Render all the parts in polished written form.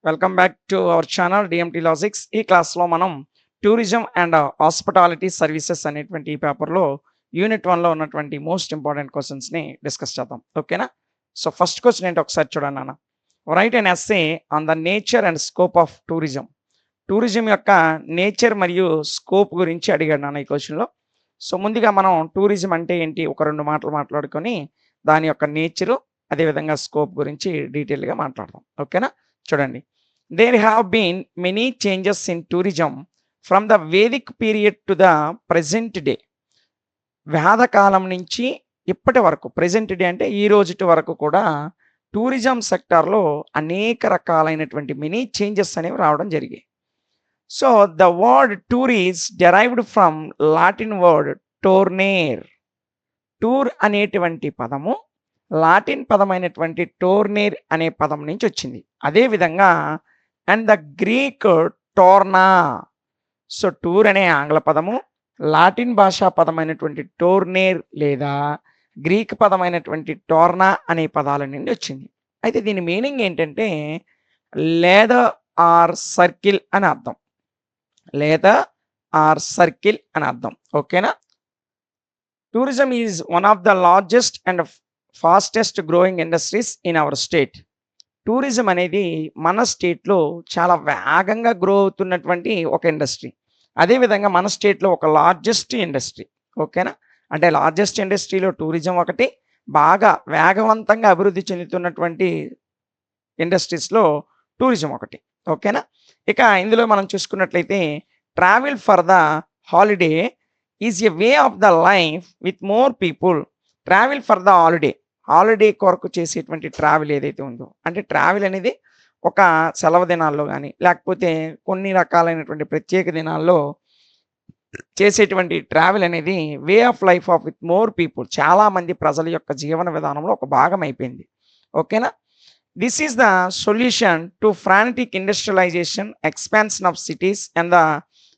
Welcome back to our channel DMT logics. ఈ క్లాస్లో మనం టూరిజం అండ్ హాస్పిటాలిటీ సర్వీసెస్ అనేటువంటి ఈ పేపర్లో యూనిట్ 1లో ఉన్నటువంటి మోస్ట్ ఇంపార్టెంట్ క్వశ్చన్స్ని డిస్కస్ చేద్దాం. ఓకేనా? సో ఫస్ట్ క్వశ్చన్ ఏంటి ఒకసారి చూడండి నాన్న. Right and essay on the nature and scope of tourism. Tourism యొక్క నేచర్ మరియు స్కోప్ గురించి అడిగాడు నాన్న ఈ క్వశ్చన్లో. సో ముందుగా మనం టూరిజం అంటే ఏంటి ఒక రెండు మాటలు మాట్లాడుకొని దాని యొక్క నేచరు అదేవిధంగా స్కోప్ గురించి డీటెయిల్గా మాట్లాడదాం. ఓకేనా? చూడండి, there have been many changes in tourism from the Vedic period to the present day. వేద కాలం నుంచి ఇప్పటి వరకు, ప్రెజెంట్ డే అంటే ఈ రోజుటి వరకు కూడా టూరిజం సెక్టార్లో అనేక రకాలైనటువంటి మెనీ చేంజెస్ అనేవి రావడం జరిగాయి. So the word tour is derived from Latin word tornare. Tour అనేటువంటి పదము లాటిన్ పదమైనటువంటి టోర్నేర్ అనే పదం నుంచి వచ్చింది. అదేవిధంగా అండ్ ద గ్రీక్ టోర్నా. సో టూర్ అనే ఆంగ్ల పదము లాటిన్ భాషా పదమైనటువంటి టోర్నేర్ లేదా గ్రీక్ పదమైనటువంటి టోర్నా అనే పదాల నుండి వచ్చింది. అయితే దీని మీనింగ్ ఏంటంటే లేదా ఆర్ సర్కిల్ అని అర్థం. లేదా ఆర్ సర్కిల్ అని అర్థం. ఓకేనా? Tourism is one of the largest and fastest growing industries in our state. Tourism అనేది మన స్టేట్లో చాలా వేగంగా గ్రో అవుతున్నటువంటి ఒక ఇండస్ట్రీ. అదేవిధంగా మన స్టేట్లో ఒక లార్జెస్ట్ ఇండస్ట్రీ. ఓకేనా? అంటే లార్జెస్ట్ ఇండస్ట్రీలో టూరిజం ఒకటి, బాగా వేగవంతంగా అభివృద్ధి చెందుతున్నటువంటి ఇండస్ట్రీస్లో టూరిజం ఒకటి. ఓకేనా? ఇక ఇందులో మనం చూసుకున్నట్లయితే travel for the holiday is a way of the life with more people. Travel for the holiday కొరకు చేసేటువంటి ట్రావెల్ ఏదైతే ఉందో, అంటే ట్రావెల్ అనేది ఒక సెలవు దినాల్లో కానీ లేకపోతే కొన్ని రకాలైనటువంటి ప్రత్యేక దినాల్లో చేసేటువంటి ట్రావెల్ అనేది way of life of with more people, చాలామంది ప్రజల యొక్క జీవన విధానంలో ఒక భాగం అయిపోయింది. ఓకేనా? This is the solution to frantic industrialisation, expansion of cities and the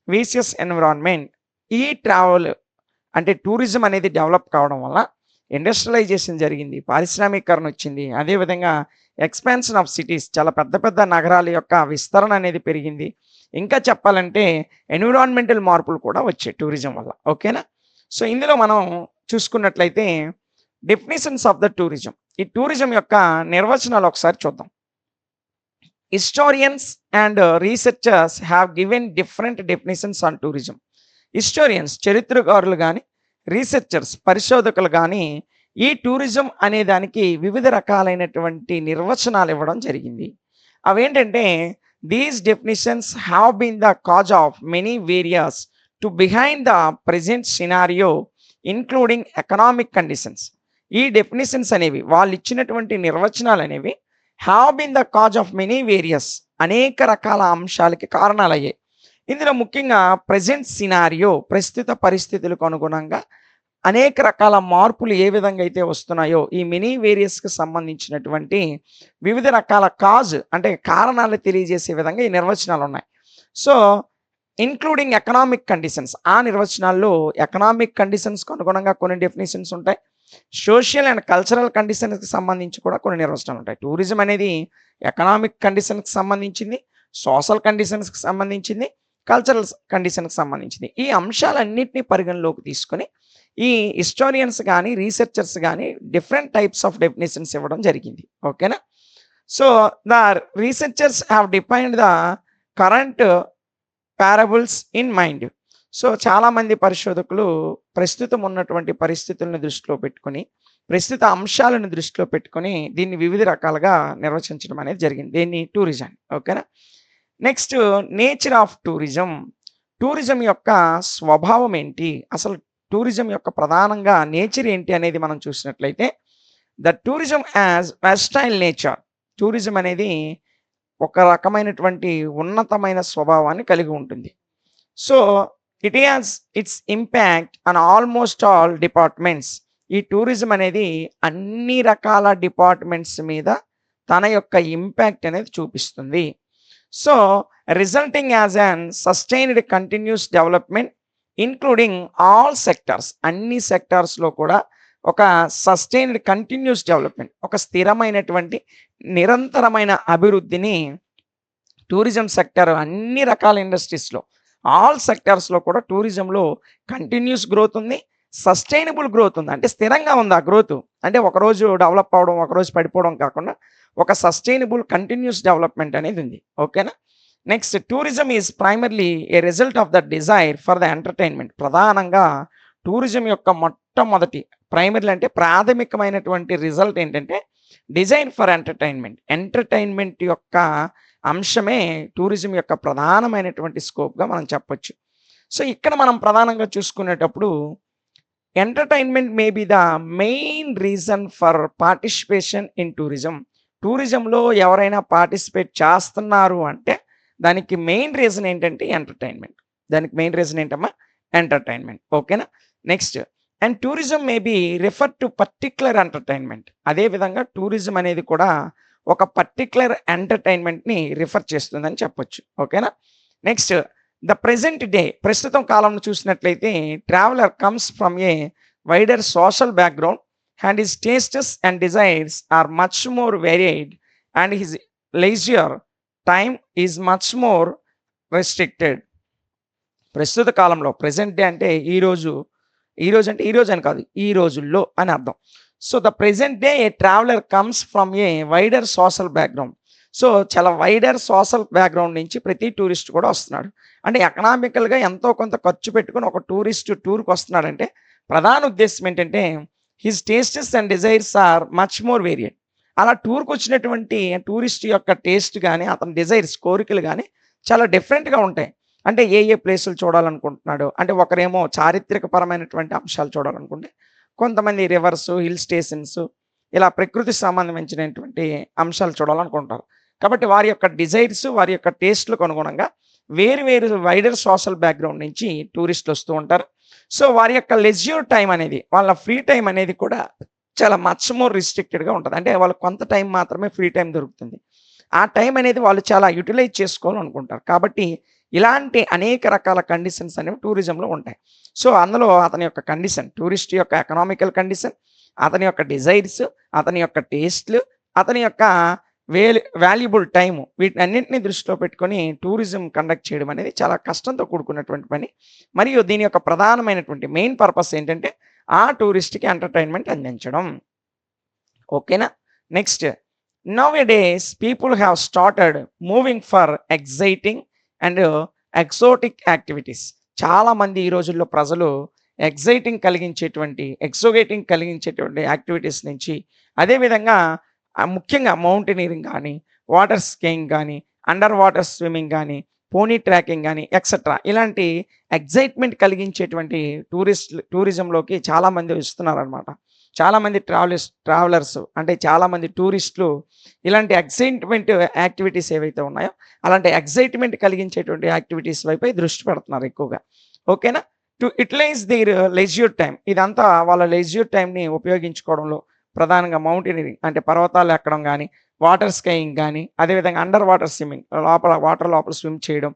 vicious environment. ఈ ట్రావెల్ అంటే టూరిజం అనేది డెవలప్ కావడం వల్ల ఇండస్ట్రియలైజేషన్ జరిగింది, పారిశ్రామికరణ వచ్చింది, అదేవిధంగా ఎక్స్పాన్షన్ ఆఫ్ సిటీస్, చాలా పెద్ద పెద్ద నగరాల యొక్క విస్తరణ అనేది పెరిగింది. ఇంకా చెప్పాలంటే ఎన్విరాన్మెంటల్ మార్పులు కూడా వచ్చాయి టూరిజం వల్ల. ఓకేనా? సో ఇందులో మనం చూసుకున్నట్లయితే డెఫినేషన్స్ ఆఫ్ ద టూరిజం, ఈ టూరిజం యొక్క నిర్వచనాలు ఒకసారి చూద్దాం. Historians and researchers have given different definitions on tourism. Historians చరిత్రకారులు కానీ రీసెర్చర్స్ పరిశోధకులు కానీ ఈ టూరిజం అనే దానికి వివిధ రకాలైనటువంటి నిర్వచనాలు ఇవ్వడం జరిగింది. అవేంటంటే these definitions have been the cause of many various to behind the present scenario including economic conditions. ఈ డెఫినేషన్స్ అనేవి వాళ్ళు ఇచ్చినటువంటి నిర్వచనాలు అనేవి have been the cause of many various, అనేక రకాల అంశాలకి కారణాలయ్యాయి. ఇందులో ముఖ్యంగా ప్రెజెంట్ సినారియో, ప్రస్తుత పరిస్థితులకు అనుగుణంగా అనేక రకాల మార్పులు ఏ విధంగా అయితే వస్తున్నాయో ఈ మెనీ వేరియస్కి సంబంధించినటువంటి వివిధ రకాల కాజ్ అంటే కారణాలు తెలియజేసే విధంగా ఈ నిర్వచనాలు ఉన్నాయి. సో ఇన్క్లూడింగ్ ఎకనామిక్ కండిషన్స్, ఆ నిర్వచనాల్లో ఎకనామిక్ కండిషన్స్కి అనుగుణంగా కొన్ని డెఫినేషన్స్ ఉంటాయి, సోషల్ అండ్ కల్చరల్ కండిషన్స్కి సంబంధించి కూడా కొన్ని నిర్వచనాలు ఉంటాయి. టూరిజం అనేది ఎకనామిక్ కండిషన్కి సంబంధించింది, సోషల్ కండిషన్స్కి సంబంధించింది, కల్చరల్ కండిషన్కి సంబంధించింది. ఈ అంశాలన్నింటినీ పరిగణలోకి తీసుకొని ఈ హిస్టోరియన్స్ కానీ రీసెర్చర్స్ కానీ డిఫరెంట్ టైప్స్ ఆఫ్ డెఫినేషన్స్ ఇవ్వడం జరిగింది. ఓకేనా? So the researchers have defined the current parables in mind. So చాలామంది పరిశోధకులు ప్రస్తుతం ఉన్నటువంటి పరిస్థితులను దృష్టిలో పెట్టుకొని, ప్రస్తుత అంశాలను దృష్టిలో పెట్టుకొని దీన్ని వివిధ రకాలుగా నిర్వచించడం అనేది జరిగింది, దీన్ని టూరిజం. ఓకేనా? Next, nature of tourism. Tourism యొక్క స్వభావం ఏంటి, అసలు టూరిజం యొక్క ప్రధానంగా నేచర్ ఏంటి అనేది మనం చూసినట్లయితే the tourism as versatile nature. Tourism అనేది ఒక రకమైనటువంటి ఉన్నతమైన స్వభావాన్ని కలిగి ఉంటుంది. So it has its impact on almost all departments. ఈ టూరిజం అనేది అన్ని రకాల డిపార్ట్మెంట్స్ మీద తన యొక్క ఇంపాక్ట్ అనేది చూపిస్తుంది. So resulting as an sustained continuous development including all sectors, అన్ని సెక్టార్స్లో కూడా ఒక సస్టైన్డ్ కంటిన్యూస్ డెవలప్మెంట్, ఒక స్థిరమైనటువంటి నిరంతరమైన అభివృద్ధిని టూరిజం సెక్టర్ అన్ని రకాల ఇండస్ట్రీస్‌లో, ఆల్ సెక్టార్స్‌లో కూడా టూరిజంలో కంటిన్యూయస్ గ్రోత్ ఉంది. సస్టైనబుల్ గ్రోత్ ఉంది. అంటే స్థిరంగా ఉంది ఆ గ్రోత్. అంటే ఒకరోజు డెవలప్ అవ్వడం, ఒకరోజు పడిపోవడం కాకుండా ఒక సస్టైనబుల్ కంటిన్యూయస్ డెవలప్‌మెంట్ అనేది ఉంది. ఓకేనా? Next tourism is primarily A result of the desire for the entertainment. ప్రధానంగా టూరిజం యొక్క మొట్టమొదటి ప్రైమరీలు అంటే ప్రాథమికమైనటువంటి రిజల్ట్ ఏంటంటే డిజైన్ ఫర్ ఎంటర్‌టైన్‌మెంట్. ఎంటర్‌టైన్‌మెంట్ యొక్క అంశమే టూరిజం యొక్క ప్రధానమైనటువంటి స్కోప్‌గా మనం చెప్పొచ్చు. సో, ఇక్కడ మనం ప్రధానంగా చూసుకునేటప్పుడు entertainment may be the main reason for participation in tourism. టూరిజంలో ఎవరైనా పార్టిసిపేట్ చేస్తున్నారు అంటే దానికి మెయిన్ రీజన్ ఏంటంటే ఎంటర్‌టైన్‌మెంట్. దానికి మెయిన్ రీజన్ ఏంటమ్మా? ఎంటర్‌టైన్‌మెంట్. ఓకేనా? Next and tourism may be refer to particular entertainment. అదే విధంగా టూరిజం అనేది కూడా ఒక పర్టిక్యులర్ ఎంటర్‌టైన్‌మెంట్‌ని రిఫర్ చేస్తుందని చెప్పొచ్చు. ఓకేనా? నెక్స్ట్ ద ప్రెజెంట్ డే ప్రస్తుతం కాలంలో చూసినట్లయితే traveller comes from a wider social background and his tastes and desires are much more varied and his leisure time is much more restricted. ప్రస్తుత కాలంలో ప్రెజెంట్ డే అంటే ఈరోజు, ఈరోజు అంటే ఈరోజు అని కాదు, ఈ రోజుల్లో అని అర్థం. So, the present day A traveller comes from a wider social background. So, చాలా వైడర్ సోషల్ బ్యాక్‌గ్రౌండ్ నుంచి ప్రతి టూరిస్ట్ కూడా వస్తున్నాడు. అంటే ఎకనామికల్‌గా ఎంతో కొంత ఖర్చు పెట్టుకొని ఒక టూరిస్ట్ టూర్‌కొస్తున్నాడంటే ప్రధాన ఉద్దేశ్యం ఏంటంటే his tastes and desires are much more varied. అలా టూర్‌కొచ్చినటువంటి టూరిస్ట్ యొక్క టేస్ట్ గాని, అతని డిజైర్స్ కోరికలు గాని చాలా డిఫరెంట్‌గా ఉంటాయి. అంటే ఏ ఏ ప్లేసులు చూడాలనుకుంటున్నాడు. అంటే ఒకరేమో చారిత్రకపరమైనటువంటి అంశాలు చూడాలనుకుంటే, కొంతమంది రివర్స్, హిల్ స్టేషన్స్ ఇలా ప్రకృతి సంబంధించినటువంటి అంశాలు చూడాలనుకుంటారు. కాబట్టి వారి యొక్క డిజైర్స్, వారి యొక్క టేస్ట్‌లకు అనుగుణంగా వేరు వేరు వైడర్ సోషల్ బ్యాక్‌గ్రౌండ్ నుంచి టూరిస్టులు వస్తూ ఉంటారు. సో, వారి యొక్క లెజ్యూర్ టైమ్ అనేది, వాళ్ళ ఫ్రీ టైమ్ అనేది కూడా చాలా మచ్ మోర్ రిస్ట్రిక్టెడ్‌గా ఉంటది. అంటే వాళ్ళకి కొంత టైం మాత్రమే ఫ్రీ టైమ్ దొరుకుతుంది. ఆ టైం అనేది వాళ్ళు చాలా యుటిలైజ్ చేసుకోవాలనుకుంటారు. కాబట్టి ఇలాంటి అనేక రకాల కండిషన్స్ అనేవి టూరిజంలో ఉంటాయి. సో, అందులో అతని యొక్క కండిషన్, టూరిస్ట్ యొక్క ఎకనామికల్ కండిషన్, అతని యొక్క డిజైర్స్, అతని యొక్క టేస్ట్‌లు, అతని యొక్క వాల్యుబుల్ టైము వీటన్నిటిని దృష్టిలో పెట్టుకొని టూరిజం కండక్ట్ చేయడం అనేది చాలా కష్టంతో కూడుకున్నటువంటి పని. మరియు దీని యొక్క ప్రధానమైనటువంటి మెయిన్ పర్పస్ ఏంటంటే ఆ టూరిస్ట్‌కి ఎంటర్‌టైన్‌మెంట్ అందించడం. ఓకేనా? Next now a days people have started moving for exciting and exotic activities. చాలామంది ఈ రోజుల్లో ప్రజలు ఎక్సోగేటింగ్ కలిగించేటువంటి యాక్టివిటీస్ నుంచి అదేవిధంగా ముఖ్యంగా మౌంటైనీరింగ్ కానీ, వాటర్ స్కీయింగ్ కానీ, అండర్ వాటర్ స్విమ్మింగ్ కానీ, పోనీ ట్రాకింగ్ కానీ ఎక్సెట్రా ఇలాంటి ఎక్సైట్‌మెంట్ కలిగించేటువంటి టూరిజంలోకి చాలామంది వస్తున్నారనమాట. చాలామంది ట్రావెలర్స్ అంటే చాలామంది టూరిస్టులు ఇలాంటి ఎక్సైట్‌మెంట్ యాక్టివిటీస్ ఏవైతే ఉన్నాయో, అలాంటి ఎక్సైట్‌మెంట్ కలిగించేటువంటి యాక్టివిటీస్ వైపే దృష్టి పెడుతున్నారు ఎక్కువగా. ఓకేనా? To utilize their leisure time. ఇదంతా వాళ్ళ లెజ్యూర్ టైమ్‌ని ఉపయోగించుకోవడంలో ప్రధానంగా మౌంటైనీరింగ్ అంటే పర్వతాలు ఎక్కడం గానీ, వాటర్ స్కీయింగ్ గానీ, అదేవిధంగా అండర్ వాటర్ స్విమ్మింగ్ వాటర్ లోపల స్విమ్ చేయడం,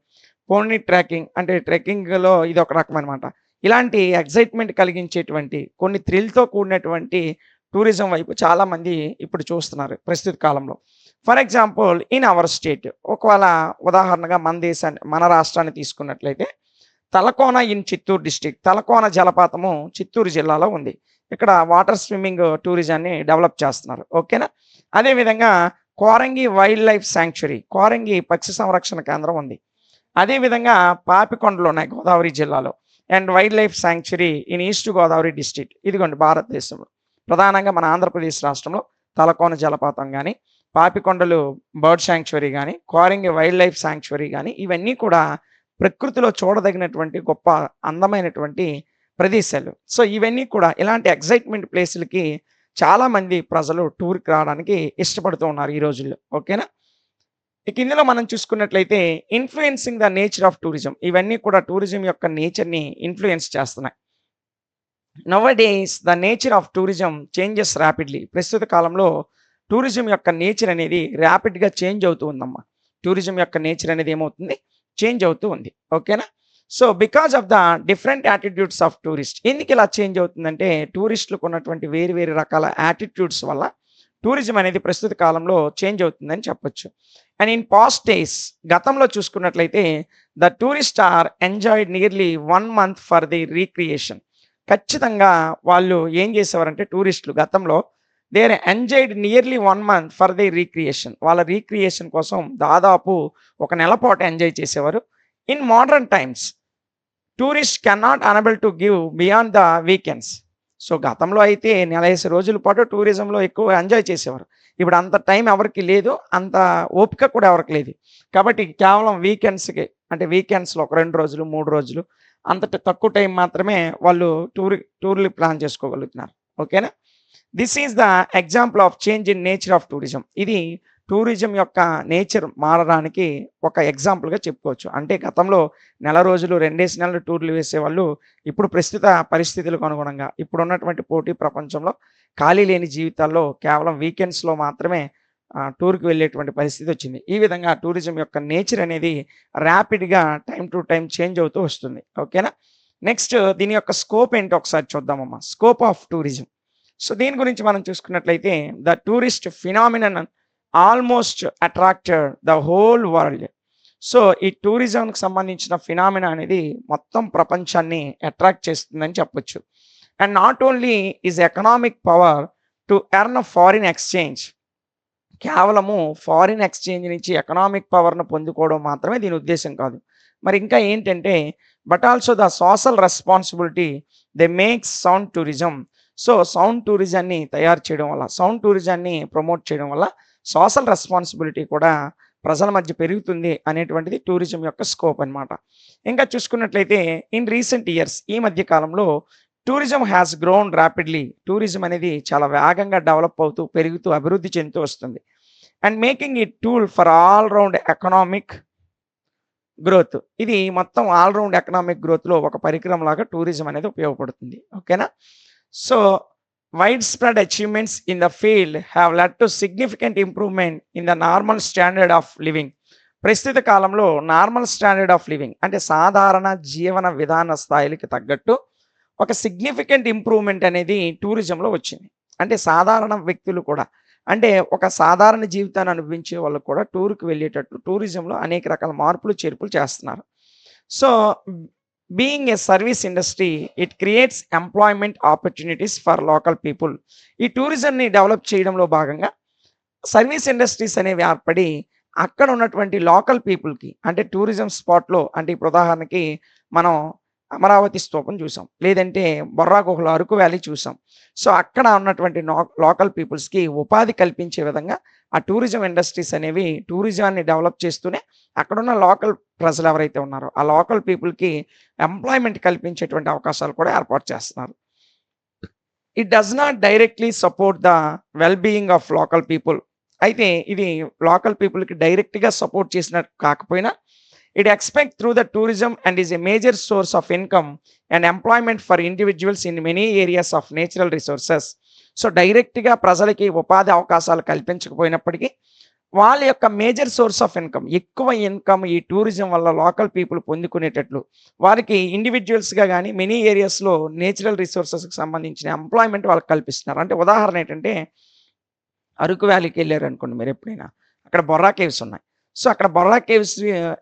పోనీ ట్రాకింగ్ అంటే ట్రెక్కింగ్‌లో ఇదొక రకమనమాట. ఇలాంటి ఎక్సైట్‌మెంట్ కలిగించేటువంటి కొన్ని థ్రిల్‌తో కూడినటువంటి టూరిజం వైపు చాలామంది ఇప్పుడు చూస్తున్నారు ప్రస్తుత కాలంలో. For example in our state ఒకవేళ ఉదాహరణగా మన రాష్ట్రాన్ని తీసుకున్నట్లయితే తలకోన ఇన్ చిత్తూరు డిస్ట్రిక్ట్. తలకోన జలపాతము చిత్తూరు జిల్లాలో ఉంది. ఇక్కడ వాటర్ స్విమ్మింగ్ టూరిజాన్ని డెవలప్ చేస్తున్నారు. ఓకేనా? అదేవిధంగా Korangi wildlife sanctuary, Korangi పక్షి సంరక్షణ కేంద్రం ఉంది. అదేవిధంగా పాపికొండలు ఉన్నాయి గోదావరి జిల్లాలో. And wildlife sanctuary in East Godavari district. ఇదిగోండి భారతదేశంలో. ప్రధానంగా మన ఆంధ్రప్రదేశ్ రాష్ట్రంలో తలకోన జలపాతం గానీ, పాపికొండలు బర్డ్ శాంక్చురీ గానీ, కోరంగి వైల్డ్ లైఫ్ శాంక్చురీ గానీ ఇవన్నీ కూడా ప్రకృతిలో చూడదగినటువంటి గొప్ప అందమైనటువంటి ప్రదేశాలు. సో, ఇవన్నీ కూడా ఇలాంటి ఎక్సైట్‌మెంట్ ప్లేసులకి చాలామంది ప్రజలు టూర్‌కి రావడానికి ఇష్టపడుతూ ఉన్నారు ఈ రోజుల్లో. ఓకేనా? ఇక ఇందులో మనం చూసుకున్నట్లయితే influencing the nature of tourism. ఇవన్నీ కూడా టూరిజం యొక్క నేచర్‌ని ఇన్‌ఫ్లుయెన్స్ చేస్తున్నాయి. Nowadays the nature of tourism changes rapidly. ప్రస్తుత కాలంలో టూరిజం యొక్క నేచర్ అనేది రాపిడ్‌గా చేంజ్ అవుతూ ఉందమ్మా. టూరిజం యొక్క నేచర్ అనేది ఏమవుతుంది? చేంజ్ అవుతూ ఉంది. ఓకేనా? So, because of the different attitudes of tourist. ఎందుకు ఇలా చేంజ్ అవుతుందంటే టూరిస్టులకు ఉన్నటువంటి వేరు వేరు రకాల యాటిట్యూడ్స్ వల్ల టూరిజం అనేది ప్రస్తుత కాలంలో చేంజ్ అవుతుందని చెప్పొచ్చు. అండ్ ఇన్ పాస్ట్ డేస్ గతంలో చూసుకున్నట్లయితే the tourist are enjoyed nearly 1 month for the recreation. ఖచ్చితంగా వాళ్ళు ఏం చేసేవారంటే టూరిస్టులు గతంలో they are enjoyed nearly 1 month for the recreation. వాళ్ళ రీక్రియేషన్ కోసం దాదాపు ఒక నెల పాటు ఎంజాయ్ చేసేవారు. In modern times tourist cannot unable to give beyond the weekends. So గతంలో అయితే నెలేసి రోజుల పాటు టూరిజంలో ఎక్కువ ఎంజాయ్ చేసేవారు. ఇప్పుడు అంత టైం ఎవరికీ లేదు. అంత ఓపిక కూడా ఎవరికి లేదు. కాబట్టి కేవలం వీకెండ్స్‌కి అంటే వీకెండ్స్‌లో ఒక 2 రోజులు, 3 రోజులు అంత తక్కువ టైం మాత్రమే వాళ్ళు టూర్‌లు ప్లాన్ చేసుకోగలుగుతున్నారు. ఓకేనా? This is the example of change in nature of tourism. ఇది టూరిజం యొక్క నేచర్ మారడానికి ఒక ఎగ్జాంపుల్‌గా చెప్పుకోవచ్చు. అంటే గతంలో నెల రోజులు, 2 నెలలు టూర్‌లు వేసేవాళ్ళు ఇప్పుడు ప్రస్తుత పరిస్థితులకు అనుగుణంగా ఇప్పుడున్నటువంటి పోటీ ప్రపంచంలో ఖాళీ లేని జీవితాల్లో కేవలం వీకెండ్స్‌లో మాత్రమే టూర్‌కి వెళ్ళేటువంటి పరిస్థితి వచ్చింది. ఈ విధంగా టూరిజం యొక్క నేచర్ అనేది ర్యాపిడ్‌గా టైమ్ టు టైమ్ చేంజ్ అవుతూ వస్తుంది. ఓకేనా? నెక్స్ట్ దీని యొక్క స్కోప్ ఏంటో ఒకసారి చూద్దామమ్మా. Scope of tourism. సో దీని గురించి మనం చూసుకున్నట్లయితే the tourist phenomenon almost attracted the whole world. So ఈ టూరిజంకి సంబంధించిన ఫినామినా అనేది మొత్తం ప్రపంచాన్ని అట్రాక్ట్ చేస్తుందని చెప్పొచ్చు. And not only is economic power to earn foreign exchange. కేవలము ఫారిన్ ఎక్స్చేంజ్ నుంచి ఎకనామిక్ పవర్‌ను పొందుకోవడం మాత్రమే దీని ఉద్దేశ్యం కాదు. మరి ఇంకా ఏంటంటే but also the social responsibility they makes sound tourism. So sound టూరిజాన్ని తయారు చేయడం వల్ల, సౌండ్ టూరిజాన్ని ప్రమోట్ చేయడం వల్ల సోషల్ రెస్పాన్సిబిలిటీ కూడా ప్రజల మధ్య పెరుగుతుంది అనేటువంటిది టూరిజం యొక్క స్కోప్ అన్నమాట. ఇంకా చూసుకున్నట్లయితే ఇన్ రీసెంట్ ఇయర్స్ ఈ మధ్య కాలంలో tourism has grown rapidly. Tourism అనేది చాలా వేగంగా డెవలప్ అవుతూ, పెరుగుతూ, అభివృద్ధి చెందుతూ వస్తుంది. And making it tool for all round economic growth. ఇది మొత్తం ఆల్ రౌండ్ ఎకనామిక్ గ్రోత్‌లో ఒక పరికరంలాగా టూరిజం అనేది ఉపయోగపడుతుంది. ఓకేనా? So wide spread achievements in the field have led to significant improvement in the normal standard of living. ప్రస్తుత కాలంలో normal standard of living అంటే సాధారణ జీవన విధాన స్థాయిలకి తగ్గట్టు ఒక సిగ్నిఫికెంట్ ఇంప్రూవ్‌మెంట్ అనేది టూరిజంలో వచ్చింది. అంటే సాధారణ వ్యక్తులు కూడా అంటే ఒక సాధారణ జీవితాన్ని అనుభవించే వాళ్ళు కూడా టూర్‌కి వెళ్ళేటట్టు టూరిజంలో అనేక రకాల మార్పులు, చేర్పులు చేస్తున్నారు. So being a service industry it creates employment opportunities for local people. ఈ టూరిజంని డెవలప్ చేయడంలో భాగంగా సర్వీస్ ఇండస్ట్రీస్ అనేవి ఏర్పడి అక్కడ ఉన్నటువంటి లోకల్ పీపుల్‌కి అంటే టూరిజం స్పాట్‌లో అంటే ఇప్పుడు ఉదాహరణకి మనం అమరావతి స్తూపం చూసాం. లేదంటే బొర్రా గుహలు, అరకు వ్యాలీ చూసాం. సో అక్కడ ఉన్నటువంటి లోకల్ పీపుల్స్‌కి ఉపాధి కల్పించే విధంగా ఆ టూరిజం ఇండస్ట్రీస్ అనేవి టూరిజాన్ని డెవలప్ చేస్తూనే అక్కడున్న లోకల్ ప్రజలు ఎవరైతే ఉన్నారో ఆ లోకల్ పీపుల్‌కి ఎంప్లాయ్‌మెంట్ కల్పించేటువంటి అవకాశాలు కూడా ఏర్పాటు చేస్తున్నారు. It does not directly support the well being of local people. అయితే ఇది లోకల్ పీపుల్‌కి డైరెక్ట్‌గా సపోర్ట్ చేసినట్టు కాకపోయినా it expect through the tourism and is a major source of income and employment for individuals in many areas of natural resources. So డైరెక్ట్‌గా ప్రజలకి ఉపాధి అవకాశాలు కల్పించకపోయినప్పటికీ వాళ్ళ యొక్క మేజర్ సోర్స్ ఆఫ్ ఇన్‌కమ్, ఎక్కువ ఇన్‌కమ్ ఈ టూరిజం వల్ల లోకల్ పీపుల్ పొందుకునేటట్లు వారికి ఇండివిడ్యువల్స్‌గా గాని మెనీ ఏరియాస్‌లో నేచురల్ రిసోర్సెస్‌కి సంబంధించిన ఎంప్లాయ్‌మెంట్ వాళ్ళకి కల్పిస్తున్నారు. అంటే ఉదాహరణ ఏంటంటే అరకు వ్యాలీకి ఎళ్లారనుకోండి మీరెప్పుడైనా. అక్కడ బొర్రా కేవ్స్ ఉన్నాయి. సో, అక్కడ బొర్రా కేవ్స్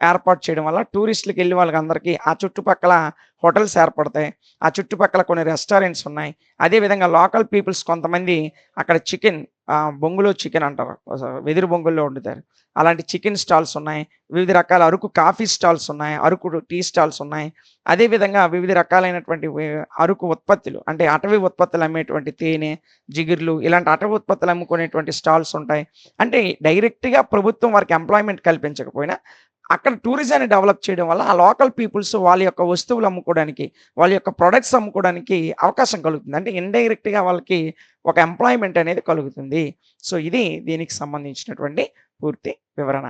ఏర్పాటు చేయడం వల్ల టూరిస్టులకెళ్ళి వాళ్ళకందరికీ ఆ చుట్టుపక్కల హోటల్స్ ఏర్పడతాయి. ఆ చుట్టుపక్కల కొన్ని రెస్టారెంట్స్ ఉన్నాయి. అదే విధంగా లోకల్ పీపుల్స్ కొంతమంది అక్కడ బొంగులో చికెన్ అంటారు. వెదురు బొంగుల్లో వండుతారు. అలాంటి చికెన్ స్టాల్స్ ఉన్నాయి. వివిధ రకాల అరకు కాఫీ స్టాల్స్ ఉన్నాయి. అరకు టీ స్టాల్స్ ఉన్నాయి. అదే విధంగా వివిధ రకాలైనటువంటి అరకు ఉత్పత్తులు అంటే అటవీ ఉత్పత్తులు అమ్మేటువంటి తేనె, జిగుర్లు ఇలాంటి అటవీ ఉత్పత్తులు అమ్ముకునేటువంటి స్టాల్స్ ఉంటాయి. అంటే డైరెక్ట్‌గా ప్రభుత్వం వారికి ఎంప్లాయ్‌మెంట్ కల్పించకపోయినా అక్కడ టూరిజాన్ని డెవలప్ చేయడం వల్ల ఆ లోకల్ పీపుల్స్ వాళ్ళ యొక్క వస్తువులు అమ్ముకోవడానికి, వాళ్ళ యొక్క ప్రొడక్ట్స్ అమ్ముకోవడానికి అవకాశం కలుగుతుంది. అంటే ఇండైరెక్ట్‌గా వాళ్ళకి ఒక ఎంప్లాయ్‌మెంట్ అనేది కలుగుతుంది. సో, ఇది దీనికి సంబంధించినటువంటి పూర్తి వివరణ.